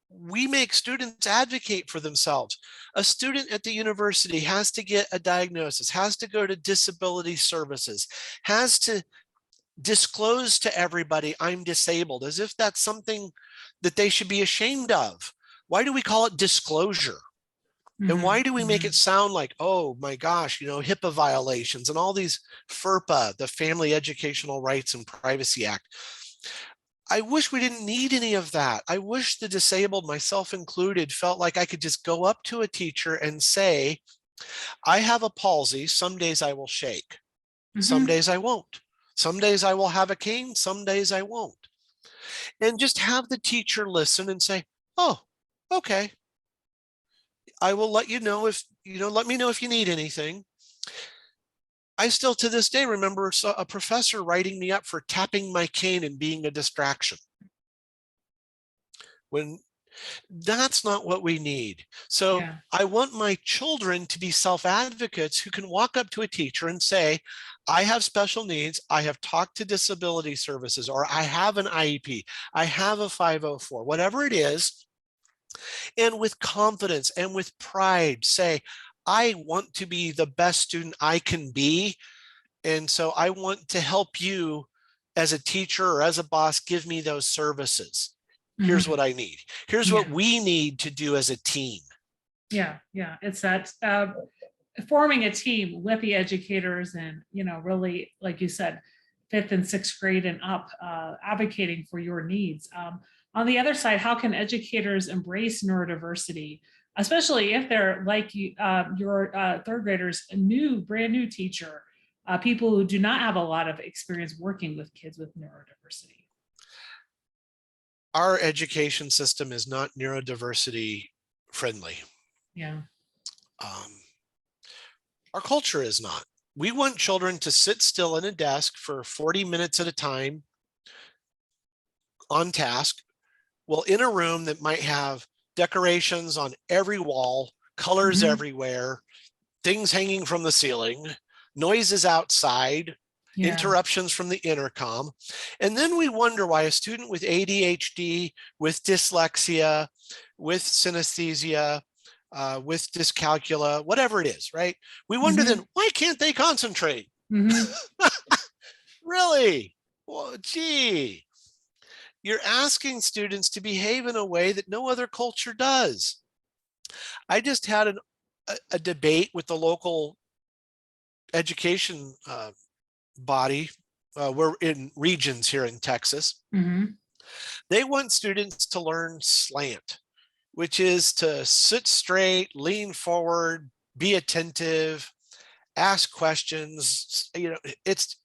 we make students advocate for themselves. A student at the university has to get a diagnosis, has to go to disability services, has to disclose to everybody, I'm disabled, as if that's something that they should be ashamed of. Why do we call it disclosure? And why Mhm. do we make it Mhm. sound like, oh my gosh, HIPAA violations and all these FERPA, the Family Educational Rights and Privacy Act? I wish we didn't need any of that. I wish the disabled, myself included, felt like I could just go up to a teacher and say, I have a palsy. Some days I will shake. Some Mhm. days I won't. Some days I will have a cane. Some days I won't. And just have the teacher listen and say, oh, okay. I will let you know let me know if you need anything. I still to this day remember a professor writing me up for tapping my cane and being a distraction. When that's not what we need. So Yeah. I want my children to be self-advocates who can walk up to a teacher and say, I have special needs. I have talked to disability services, or I have an IEP. I have a 504, whatever it is. And with confidence and with pride, say, I want to be the best student I can be. And so I want to help you as a teacher or as a boss, give me those services. Here's Mhm. what I need. Here's what Yeah. we need to do as a team. Yeah. Yeah. It's that. forming a team with the educators and, really, like you said, fifth and sixth grade and up, advocating for your needs. On the other side, how can educators embrace neurodiversity, especially if they're like you, your third graders, a brand new teacher, people who do not have a lot of experience working with kids with neurodiversity? Our education system is not neurodiversity friendly. Yeah. Um, our culture is not. We want children to sit still in a desk for 40 minutes at a time on task. Well, in a room that might have decorations on every wall, colors Mhm. everywhere, things hanging from the ceiling, noises outside, Yeah. interruptions from the intercom. And then we wonder why a student with ADHD, with dyslexia, with synesthesia, with dyscalculia, whatever it is, right? We wonder Mhm. then, why can't they concentrate? Mhm. Really? Well, gee, you're asking students to behave in a way that no other culture does. I just had a debate with the local education body. We're in regions here in Texas. Mhm. They want students to learn slant, which is to sit straight, lean forward, be attentive, ask questions. It's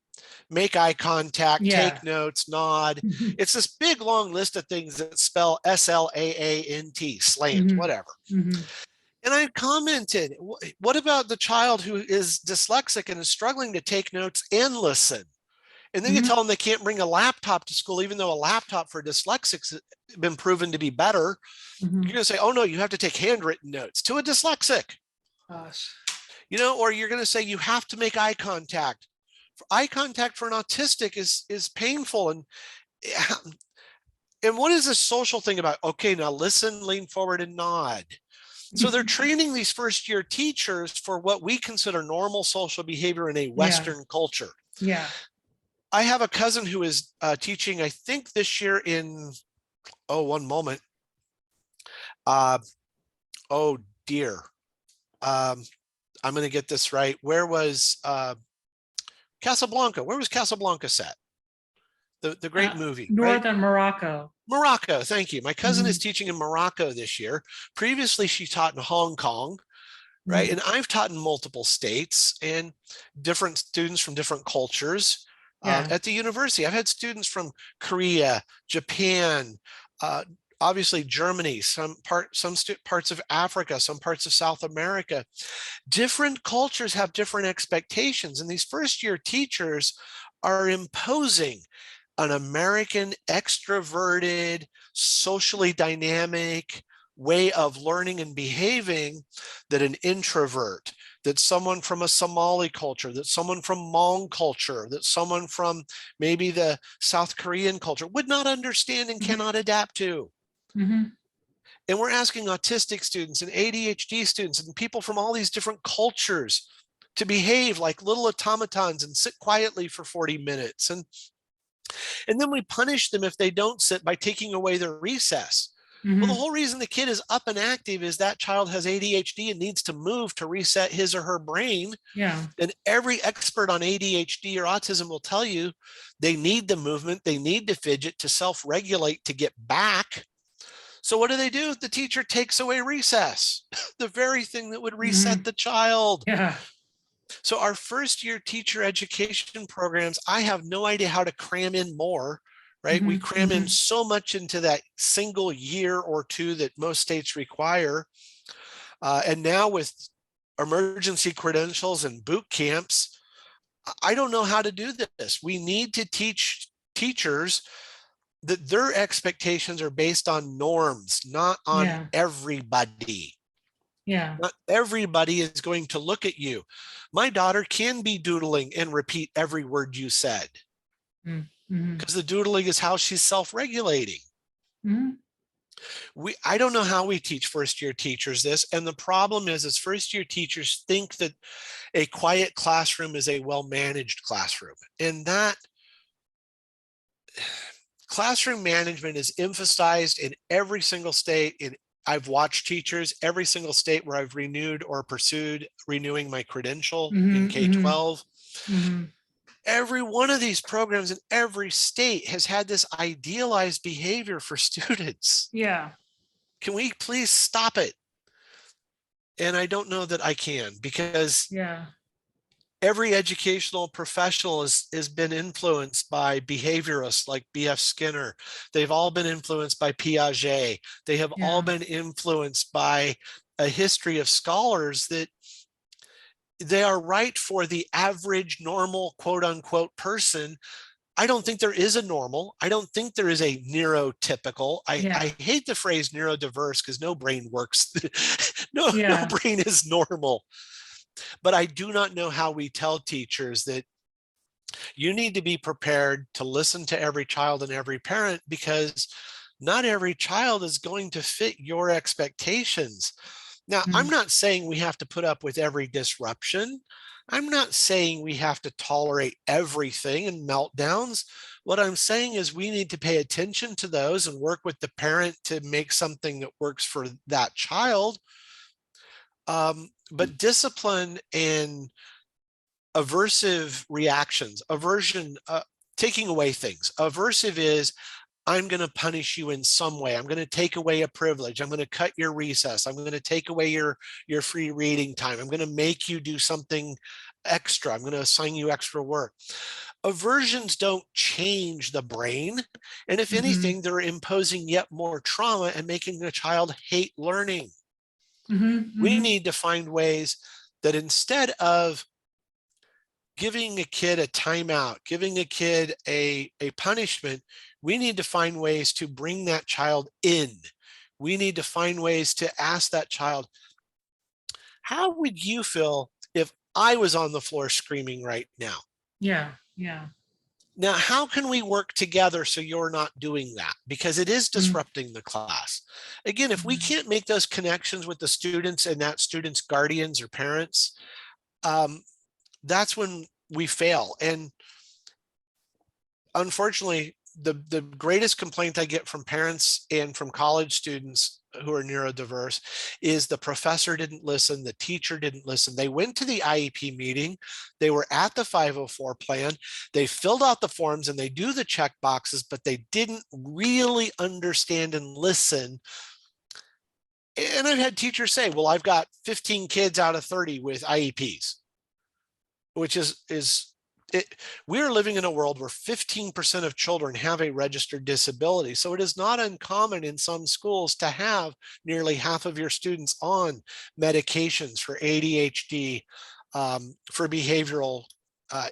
make eye contact, Yeah. take notes, nod. Mhm. It's this big long list of things that spell SLAANT, slant, Mhm. whatever. Mhm. And I commented, what about the child who is dyslexic and is struggling to take notes and listen? And then you tell Mhm. them they can't bring a laptop to school, even though a laptop for dyslexics has been proven to be better. You're Mhm. going to say, oh no, you have to take handwritten notes to a dyslexic, Gosh. or you're going to say you have to make eye contact. Eye contact for an autistic is painful. And what is this social thing about? Okay, now listen, lean forward and nod. So they're training these first year teachers for what we consider normal social behavior in a Yeah. Western culture. Yeah. I have a cousin who is teaching, I think this year in, one moment. Uh, oh dear. Um, I'm going to get this right. Where was Casablanca? Where was Casablanca set? The great movie, right? Northern Morocco. Morocco. Thank you. My cousin is Mhm. teaching in Morocco this year. Previously, she taught in Hong Kong, right? Mhm. And I've taught in multiple states and different students from different cultures Yeah. at the university. I've had students from Korea, Japan, uh, obviously Germany, parts of Africa, some parts of South America. Different cultures have different expectations, and these first year teachers are imposing an American extroverted, socially dynamic way of learning and behaving that an introvert, that someone from a Somali culture, that someone from Hmong culture, that someone from maybe the South Korean culture would not understand and Mhm. cannot adapt to. Mhm. And we're asking autistic students and ADHD students and people from all these different cultures to behave like little automatons and sit quietly for 40 minutes. And then we punish them if they don't sit by taking away their recess. Well, the Mhm. whole reason the kid is up and active is that child has ADHD and needs to move to reset his or her brain. Yeah. And every expert on ADHD or autism will tell you they need the movement, they need to fidget to self-regulate to get back. So what do? The teacher takes away recess, the very thing that would reset Mhm. the child. Yeah. So our first year teacher education programs, I have no idea how to cram in more, right? We Mhm. cram in Mhm. so much into that single year or two that most states require. And now with emergency credentials and boot camps, I don't know how to do this. We need to teach teachers that their expectations are based on norms, not on Yeah. everybody. Yeah. Not everybody is going to look at you. My daughter can be doodling and repeat every word you said Mhm. Mhm. because the doodling is how she's self-regulating. Mhm. I don't know how we teach first year teachers this. And the problem is first year teachers think that a quiet classroom is a well-managed classroom. And that classroom management is emphasized in every single state, in I've watched teachers, every single state where I've renewed or pursued renewing my credential in Mm-hmm, K-12. mm-hmm. Every one of these programs in every state has had this idealized behavior for students. Yeah. Can we please stop it? And I don't know that I can, because Yeah. every educational professional has been influenced by behaviorists like B.F. Skinner. They've all been influenced by Piaget. They have all Yeah. been influenced by a history of scholars that they are right for the average normal quote unquote person. I don't think there is a normal. I don't think there is a neurotypical. Yeah. I hate the phrase neurodiverse because no brain works. No Yeah. brain is normal. But I do not know how we tell teachers that you need to be prepared to listen to every child and every parent, because not every child is going to fit your expectations. Now, I'm Mm-hmm. not saying we have to put up with every disruption. I'm not saying we have to tolerate everything and meltdowns. What I'm saying is we need to pay attention to those and work with the parent to make something that works for that child. But discipline and aversive reactions, aversion, taking away things. Aversive is, I'm going to punish you in some way. I'm going to take away a privilege. I'm going to cut your recess. I'm going to take away your free reading time. I'm going to make you do something extra. I'm going to assign you extra work. Aversions don't change the brain. And if Mm-hmm. anything, they're imposing yet more trauma and making the child hate learning. Mm-hmm. We Mm-hmm. need to find ways that instead of giving a kid a timeout, giving a kid a punishment, we need to find ways to bring that child in. We need to find ways to ask that child, how would you feel if I was on the floor screaming right now? Yeah. Yeah. Now, how can we work together so you're not doing that? Because it is Mm-hmm. disrupting the class. Again, if we can't make those connections with the students and that student's guardians or parents, that's when we fail. And unfortunately, the greatest complaint I get from parents and from college students who are neurodiverse is the professor didn't listen, the teacher didn't listen. They went to the IEP meeting, they were at the 504 plan, they filled out the forms and they do the check boxes, but they didn't really understand and listen. And I've had teachers say, well, I've got 15 kids out of 30 with IEPs, which is it, we are living in a world where 15% of children have a registered disability. So it is not uncommon in some schools to have nearly half of your students on medications for ADHD, for behavioral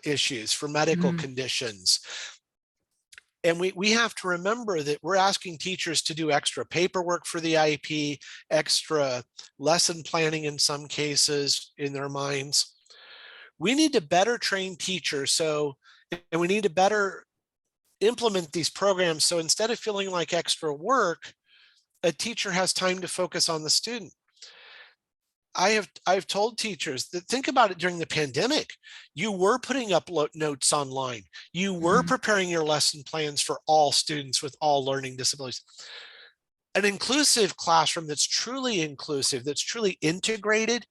issues, for medical Mm-hmm. conditions. And we have to remember that we're asking teachers to do extra paperwork for the IEP, extra lesson planning in some cases in their minds. We need to better train teachers, and we need to better implement these programs. So instead of feeling like extra work, a teacher has time to focus on the student. I've told teachers that, think about it, during the pandemic, you were putting up notes online. You were Mm-hmm. preparing your lesson plans for all students with all learning disabilities. An inclusive classroom that's truly inclusive, that's truly integrated,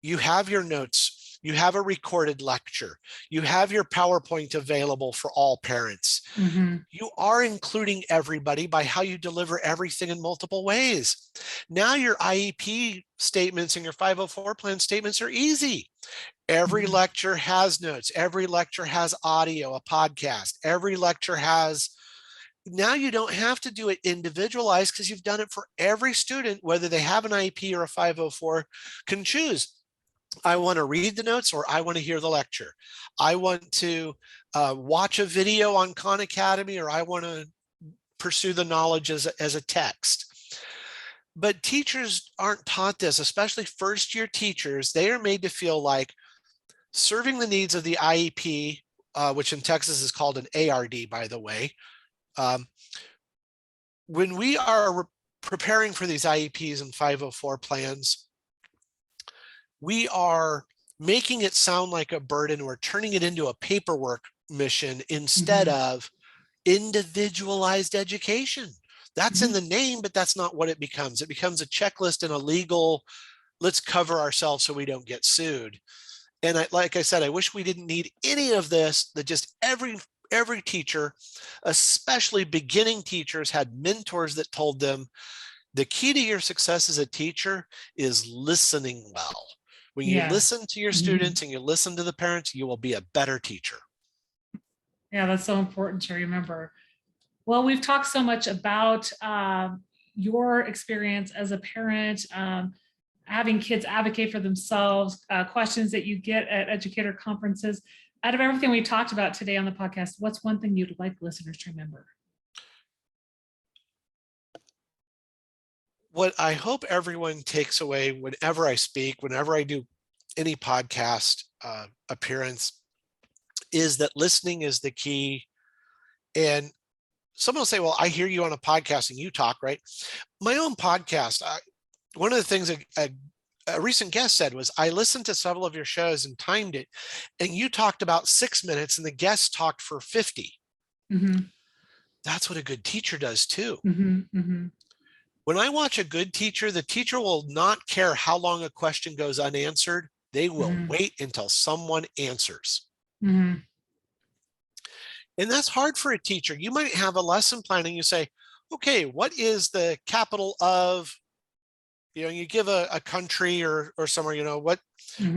you have your notes, you have a recorded lecture, you have your PowerPoint available for all parents. Mm-hmm. You are including everybody by how you deliver everything in multiple ways. Now your IEP statements and your 504 plan statements are easy. Every Mm-hmm. lecture has notes. Every lecture has audio, a podcast. Every lecture has, now you don't have to do it individualized because you've done it for every student, whether they have an IEP or a 504, can choose. I want to read the notes or I want to hear the lecture. I want to watch a video on Khan Academy, or I want to pursue the knowledge as a text. But teachers aren't taught this, especially first year teachers. They are made to feel like serving the needs of the IEP, which in Texas is called an ARD, by the way. When we are preparing for these IEPs and 504 plans, we are making it sound like a burden. We're turning it into a paperwork mission instead Mm-hmm. of individualized education. That's in the name, but that's not what it becomes. It becomes a checklist and a legal, let's cover ourselves so we don't get sued. And like I said, I wish we didn't need any of this, that just every teacher, especially beginning teachers, had mentors that told them the key to your success as a teacher is listening well. When you Yeah. listen to your students and you listen to the parents, you will be a better teacher. Yeah, that's so important to remember. Well, we've talked so much about your experience as a parent, having kids advocate for themselves, questions that you get at educator conferences. Out of everything we talked about today on the podcast, what's one thing you'd like listeners to remember? What I hope everyone takes away whenever I speak, whenever I do any podcast appearance, is that listening is the key. And someone will say, well, I hear you on a podcast and you talk, right? My own podcast, one of the things a recent guest said was, I listened to several of your shows and timed it, and you talked about 6 minutes and the guest talked for 50. That's what a good teacher does too. When I watch a good teacher, the teacher will not care how long a question goes unanswered. They will wait until someone answers. And that's hard for a teacher. You might have a lesson plan and you say, okay, what is the capital of, you give a country or somewhere, what,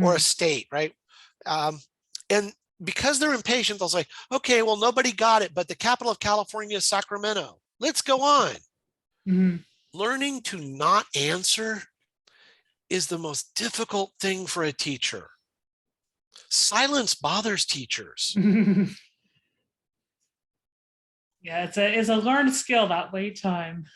or a state, right? And because they're impatient, they'll say, okay, well, nobody got it, but the capital of California is Sacramento. Let's go on. Learning to not answer is the most difficult thing for a teacher. Silence bothers teachers. Yeah, it's a learned skill, that wait time.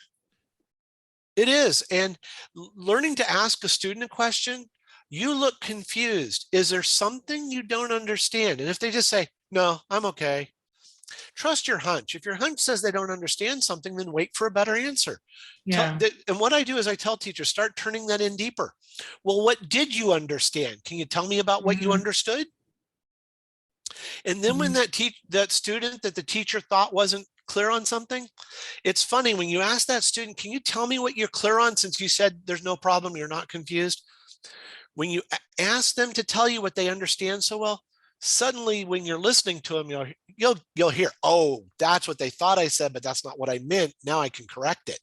It is. And learning to ask a student a question, you look confused. Is there something you don't understand? And if they just say, no, I'm okay, trust your hunch. If your hunch says they don't understand something, then wait for a better answer. Yeah. And what I do is I tell teachers, start turning that in deeper. Well, what did you understand? Can you tell me about what you understood? And then when that student that the teacher thought wasn't clear on something, it's funny when you ask that student, can you tell me what you're clear on, since you said there's no problem, you're not confused? When you ask them to tell you what they understand so well, suddenly when you're listening to them, you'll hear, oh, that's what they thought I said, but that's not what I meant. Now I can correct it.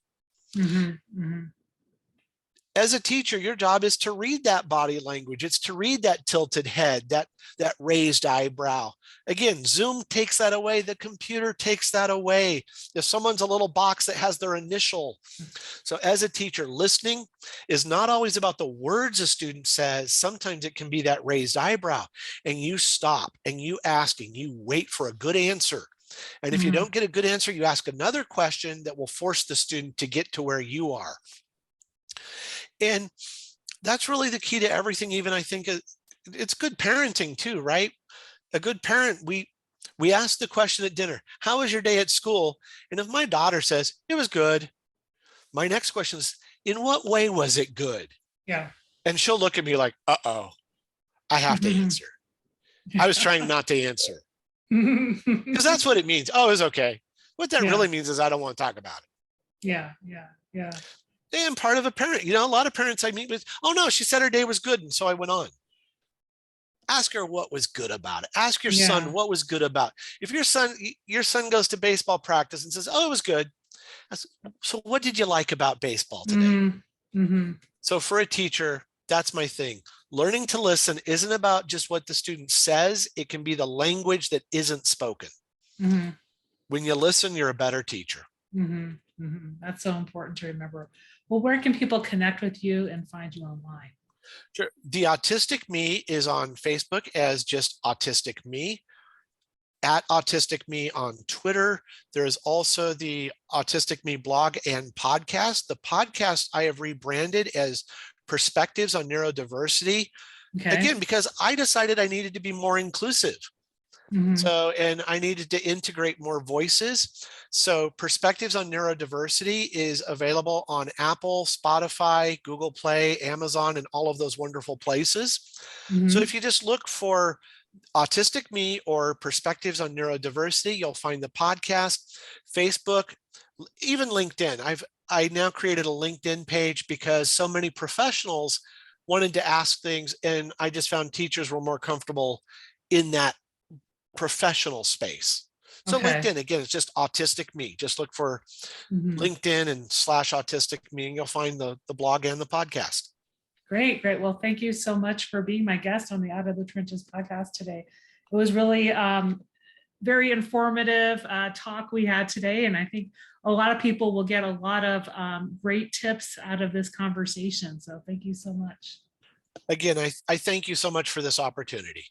As a teacher, your job is to read that body language. It's to read that tilted head, that raised eyebrow. Again, Zoom takes that away. The computer takes that away. If someone's a little box that has their initial. So as a teacher, listening is not always about the words a student says. Sometimes it can be that raised eyebrow, and you stop and you ask and you wait for a good answer. And if you don't get a good answer, you ask another question that will force the student to get to where you are. And that's really the key to everything. Even I think it's good parenting too, right? A good parent, we ask the question at dinner, how was your day at school? And if my daughter says, it was good, my next question is, in what way was it good? Yeah. And she'll look at me like, uh-oh, I have to answer. I was trying not to answer. Because that's what it means. Oh, it's okay. What that really means is I don't want to talk about it. Yeah. And part of a parent, a lot of parents I meet with, oh no, she said her day was good, and so I went on. Ask her what was good about it. Ask your son what was good about it. If your son goes to baseball practice and says, oh, it was good. So what did you like about baseball today? So for a teacher, that's my thing. Learning to listen isn't about just what the student says. It can be the language that isn't spoken. When you listen, you're a better teacher. That's so important to remember. Well, where can people connect with you and find you online? Sure. The Autistic Me is on Facebook as just Autistic Me. At Autistic Me on Twitter. There is also the Autistic Me blog and podcast. The podcast I have rebranded as Perspectives on Neurodiversity. Again, because I decided I needed to be more inclusive. So, and I needed to integrate more voices. So Perspectives on Neurodiversity is available on Apple, Spotify, Google Play, Amazon, and all of those wonderful places. So if you just look for Autistic Me or Perspectives on Neurodiversity, you'll find the podcast. Facebook, even LinkedIn. I now created a LinkedIn page because so many professionals wanted to ask things, and I just found teachers were more comfortable in that professional space. So Okay. LinkedIn, again, it's just autistic me. Just look for Mhm. LinkedIn and /autistic me, and you'll find the blog and the podcast. Great, great. Well, thank you so much for being my guest on the Out of the Trenches podcast today. It was really very informative talk we had today. And I think a lot of people will get a lot of great tips out of this conversation. So thank you so much. Again, I thank you so much for this opportunity.